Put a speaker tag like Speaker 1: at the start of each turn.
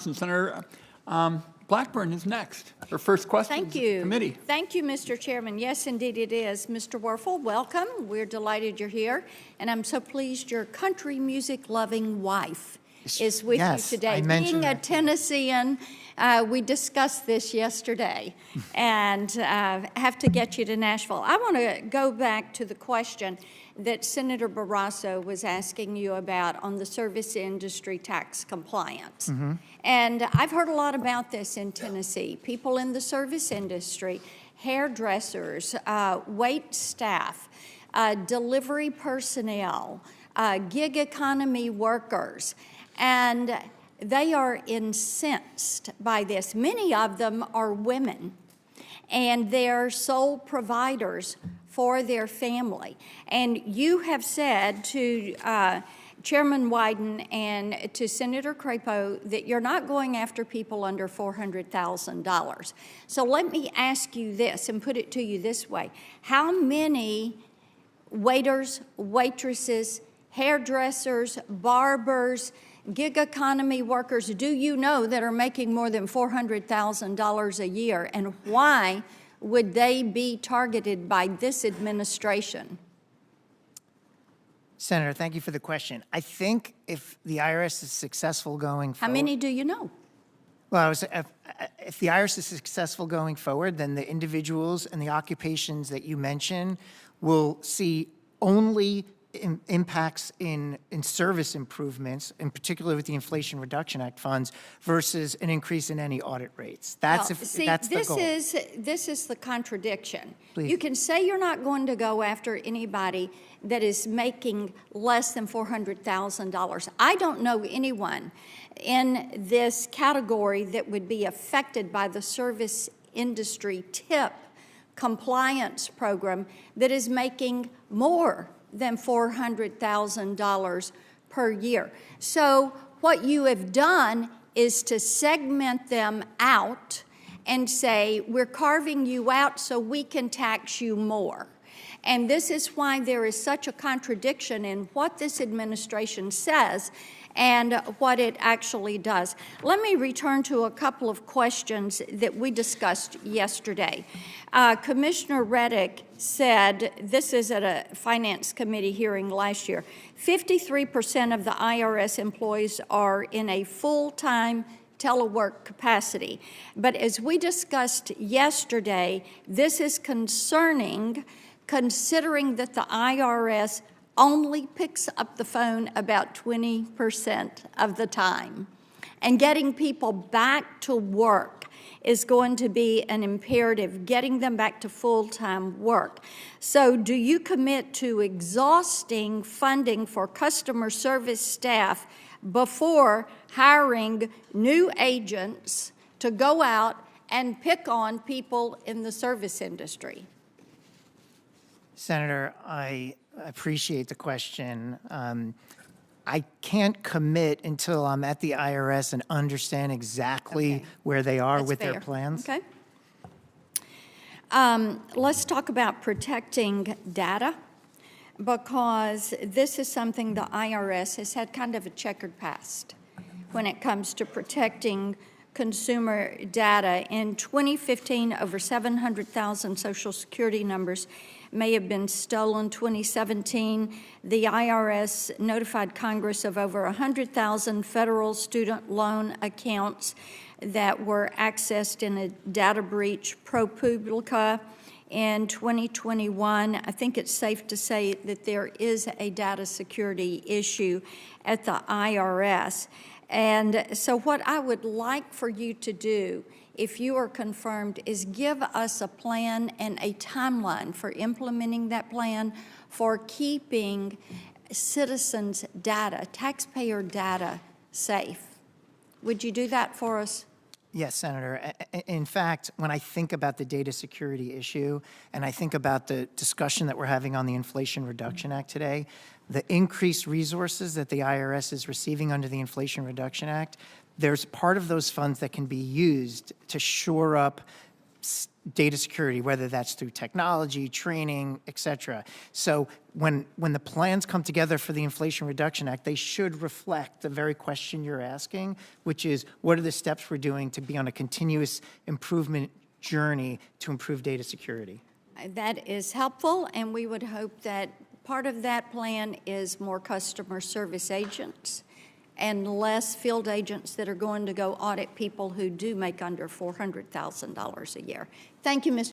Speaker 1: Senator Blackburn is next. Her first question.
Speaker 2: Thank you.
Speaker 1: Committee.
Speaker 2: Thank you, Mr. Chairman. Yes, indeed it is. Mr. Werfel, welcome. We're delighted you're here. And I'm so pleased your country music-loving wife is with you today.
Speaker 3: I mentioned
Speaker 2: Being a Tennessean, we discussed this yesterday and have to get you to Nashville. I want to go back to the question that Senator Barrasso was asking you about on the service industry tax compliance. And I've heard a lot about this in Tennessee. People in the service industry, hairdressers, wait staff, delivery personnel, gig economy workers, and they are incensed by this. Many of them are women, and they're sole providers for their family. And you have said to Chairman Wyden and to Senator Crapo that you're not going after people under $400,000. So let me ask you this and put it to you this way. How many waiters, waitresses, hairdressers, barbers, gig economy workers do you know that are making more than $400,000 a year, and why would they be targeted by this administration?
Speaker 3: Senator, thank you for the question. I think if the IRS is successful going forward...
Speaker 2: How many do you know?
Speaker 3: Well, if the IRS is successful going forward, then the individuals and the occupations that you mentioned will see only impacts in service improvements, in particular with the Inflation Reduction Act funds, versus an increase in any audit rates. That's the goal.
Speaker 2: This is the contradiction.
Speaker 3: Please.
Speaker 2: You can say you're not going to go after anybody that is making less than $400,000. I don't know anyone in this category that would be affected by the service industry tip compliance program that is making more than $400,000 per year. So what you have done is to segment them out and say, we're carving you out so we can tax you more. And this is why there is such a contradiction in what this administration says and what it actually does. Let me return to a couple of questions that we discussed yesterday. Commissioner Reddick said, this is at a Finance Committee hearing last year, 53% of the IRS employees are in a full-time telework capacity. But as we discussed yesterday, this is concerning, considering that the IRS only picks up the phone about 20% of the time. And getting people back to work is going to be an imperative, getting them back to full-time work. So do you commit to exhausting funding for customer service staff before hiring new agents to go out and pick on people in the service industry?
Speaker 3: Senator, I appreciate the question. I can't commit until I'm at the IRS and understand exactly where they are with their plans.
Speaker 2: Okay. Let's talk about protecting data, because this is something the IRS has had kind of a checkered past when it comes to protecting consumer data. In 2015, over 700,000 Social Security numbers may have been stolen. 2017, the IRS notified Congress of over 100,000 federal student loan accounts that were accessed in a data breach. ProPublica in 2021, I think it's safe to say that there is a data security issue at the IRS. And so what I would like for you to do, if you are confirmed, is give us a plan and a timeline for implementing that plan for keeping citizens' data, taxpayer data, safe. Would you do that for us?
Speaker 3: Yes, Senator. In fact, when I think about the data security issue and I think about the discussion that we're having on the Inflation Reduction Act today, the increased resources that the IRS is receiving under the Inflation Reduction Act, there's part of those funds that can be used to shore up data security, whether that's through technology, training, et cetera. So when the plans come together for the Inflation Reduction Act, they should reflect the very question you're asking, which is, what are the steps we're doing to be on a continuous improvement journey to improve data security?
Speaker 2: That is helpful, and we would hope that part of that plan is more customer service agents and less field agents that are going to go audit people who do make under $400,000 a year. Thank you, Mr.